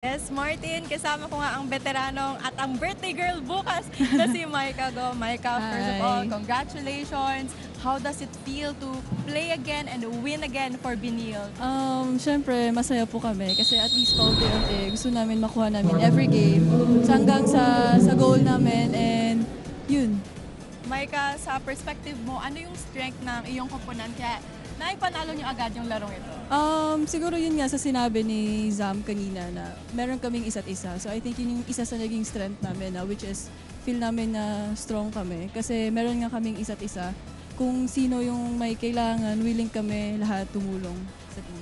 Yes, Martin, kasama ko nga ang veteranong at ang birthday girl bukas na si Maika Go. Maika, first of all, Hi. congratulations. How does it feel to play again and win again for Binil? Siyempre, masaya po kami kasi at least paunti-unti gusto namin makuha namin every game hanggang sa goal namin and yun. Maika, sa perspective mo, ano yung strength ng iyong koponan kaya naipanalo niyo agad yung larong ito? Siguro yun nga sa sinabi ni Zam kanina na meron kaming isa't isa. So I think yun yung isa sa naging strength namin which is feel namin na strong kami kasi meron nga kaming isa't isa. Kung sino yung may kailangan, willing kami lahat tumulong sa team.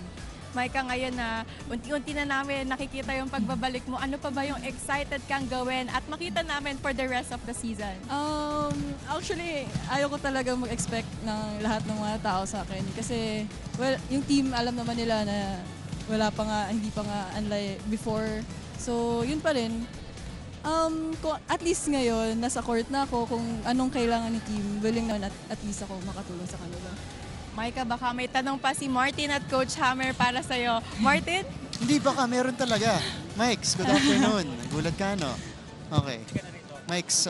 Maika, ngayon na unti-unti na namin nakikita yung pagbabalik mo, ano pa ba yung excited kang gawin at makita namin for the rest of the season? Actually, ayaw ko talaga mag-expect ng lahat ng mga tao sa akin. Kasi, well, yung team alam naman nila na hindi pa nga unlike before. So, yun pa rin. At least ngayon, nasa court na ako kung anong kailangan ni team, willing naman at least ako makatulong sa kanila. Maika, baka may tanong pa si Martin at Coach Hammer para sa'yo. Martin? Hindi baka, meron talaga. Mikes, good afternoon. Gulat ka, no? Okay. Mikes,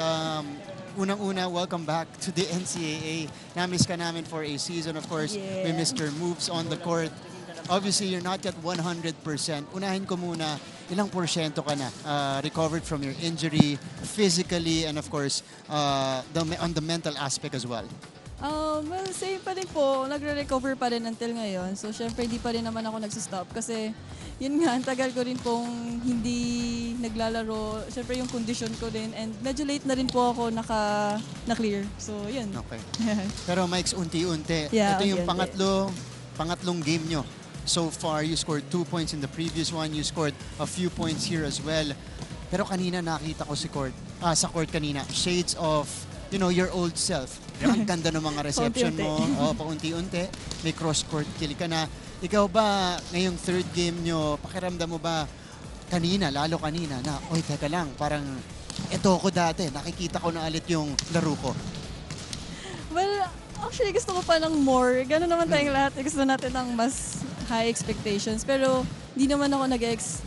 unang-una, welcome back to the NCAA. Na-miss ka namin for a season. Of course, we missed your moves on the court. Obviously, you're not yet 100%. Unahin ko muna, ilang porsyento ka na recovered from your injury, physically, and of course, on the mental aspect as well? Well, same pa din po. Nagre-recover pa rin until ngayon. So, syempre, hindi pa rin naman ako nagsistop. Kasi, yun nga, ang tagal ko rin pong hindi naglalaro. Syempre, yung condition ko din. And medyo late na rin po ako na-clear. So, yun. Okay. Pero, Mikes, unti-unti. Yeah, Ito yung unti-unti. pangatlong game nyo. So far, you scored 2 points in the previous one. You scored a few points here as well. Pero kanina nakita ko sa court kanina, shades of your old self. Ang ganda ng mga reception mo. Paunti-unti. May cross-court kill ka na. Ikaw ba, ngayong third game nyo, pakiramdam mo ba lalo kanina, na, oy, teka lang, parang eto ko dati, nakikita ko na ulit yung laro ko. Well, actually, gusto ko pa ng more. Gano'n naman tayong lahat. Gusto natin ng mas high expectations. Pero, di naman ako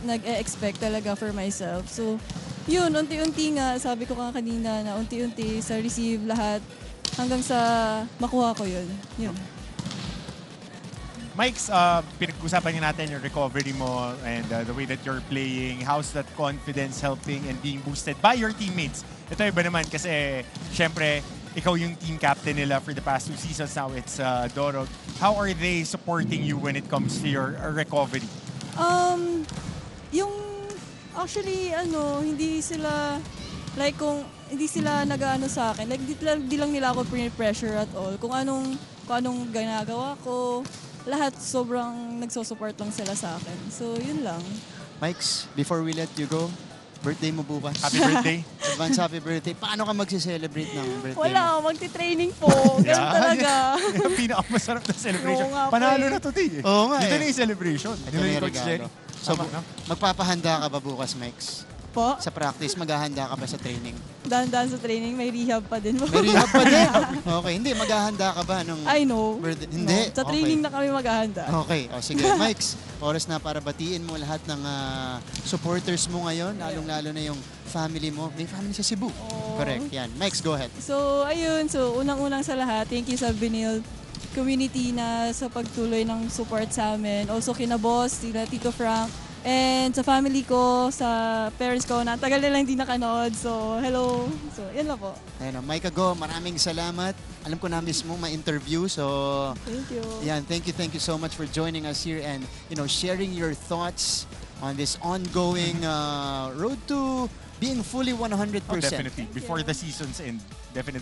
nag-expect talaga for myself. So, yun, unti-unti nga, sabi ko nga kanina na unti-unti sa receive lahat hanggang sa makuha ko yun. Yun. Mike's, pinag-usapan niya natin yung recovery mo and the way that you're playing. How's that confidence helping and being boosted by your teammates? Ito iba naman kasi, syempre, ikaw yung team captain nila for the past 2 seasons. Now it's Dorog. How are they supporting you when it comes to your recovery? Actually, hindi sila, kung hindi sila nag-ano sa akin, di lang nila ako pressure at all. Kung anong ginagawa ko, lahat sobrang nagsosupport lang sila sa akin. So, yun lang. Mikes, before we let you go, birthday mo bukas. Happy birthday. Advance happy birthday. Paano ka magse-celebrate ng birthday mo? Wala, magti-training po. Ganun talaga. Yung pinakamasarap na celebration. Oo nga po Panalo eh. na to, T. Oo nga Dito eh. na yung celebration. Ito Dito na na yung yung Coach Jerry. regalo. So, Tama na. magpapahanda ka ba bukas, Mikes? Po, Sa practice, maghahanda ka ba sa training? dahan-dahan sa training, may rehab pa din po. May rehab pa din. Okay, hindi. Maghahanda ka ba nung I know. birthday? No. Hindi. Sa training na kami maghahanda. Okay. O sige, Mikes, oras na para batiin mo lahat ng supporters mo ngayon, lalong-lalo na yung family mo. May family sa Cebu. Oh. Correct, yan. Mikes, go ahead. So, ayun. So, unang-unang sa lahat, thank you sa Binil community na sa pagtuloy ng support sa amin. Also, kina boss, sila Tito Frank, and sa family ko, sa parents ko na tagal nila hindi nakanood. So, hello. So, yan lang po. Ayun, Maika Go, maraming salamat. Alam ko na mismo ma-interview. So, Thank you. yan, thank you so much for joining us here and, sharing your thoughts on this ongoing road to being fully 100%. Oh, definitely. Before the seasons end, definitely.